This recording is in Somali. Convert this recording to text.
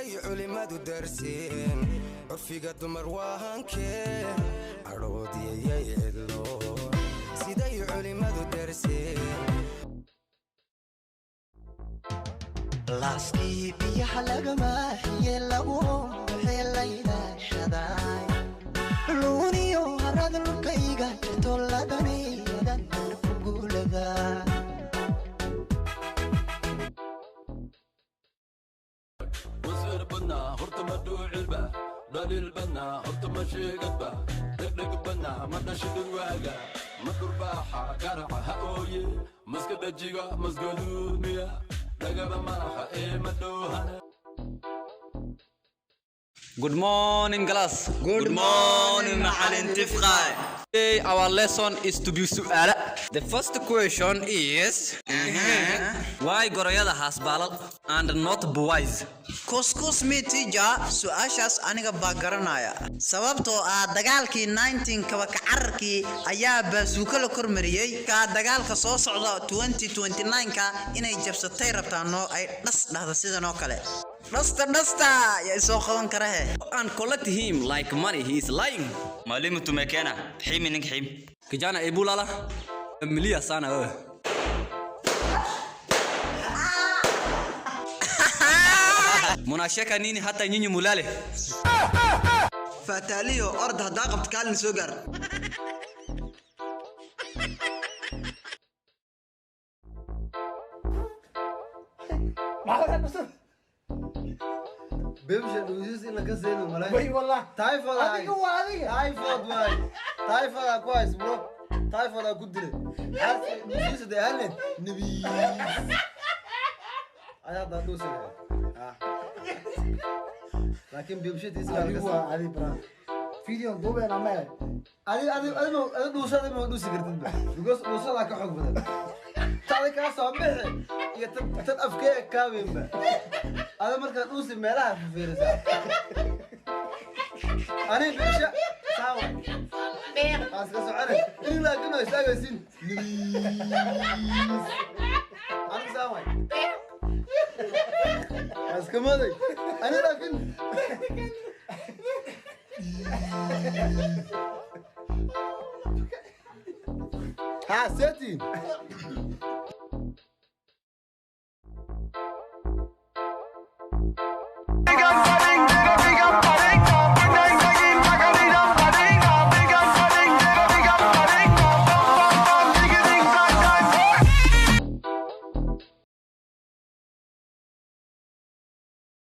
siday culimadu darsiin urfiga dumar waahankee aroodiyay cidlo siday culimadu darsiin laaskii biyaha lagama lagu xeelayna shaday luuniyo harad lukayga jirto ladaniyadan ku guulada وزير بنا هرت مدوع البا دليل بنا هرت مشي قدبا دقدق بنا ما نشد الواقع مدور باحة قرعة هقوي مسكد الجيغا مسكدونيا لقب مرحة إيه مدوهنا. Good morning, class. Good morning, Ma'alin Tifqai. Today our lesson is to be su'ala. The first question is why Goroyada has balal and not boys? Kuskus me teacher su'aashaas aniga baa garanaya sababtoo ah dagaalkii 19 ka cararkii ayaa baasuuka la kormariyay ka dagaalka soo socda 2029 ka inay jabsatay rabtaano ay dhasdhahda sidan oo kale dhasta ya soo qaban karahe And collect him like money, he is lying. Mwalimu tumekena himi ning him Kijana ebulala milia sana wewe. Munasheka nini hata nyinyi mulale? Fataliyo ord hada qabta kaalin soo gaar بيمشي دوزيس إلا كسينه ملاك وي والله تايفود هاي تايفود واي تايفود كويس برو تايفود أقدره دوزيس ده هلا نبي أنا ده دوزيس لكن بيمشي تيسير على برا فيديو دوبي أنا ما أنا دوزيس كرتين بس دوزيس لك حق بدل تعالى كاسة أمه يتأفكار كامل به هذا مركز دوسي ملاها في فيرسا أنا بيشا ساوي بير أسكت سعره إلا كنا يشتاق يسين أنا ساوي بير أسكت ماذا أنا لكن ها سيتي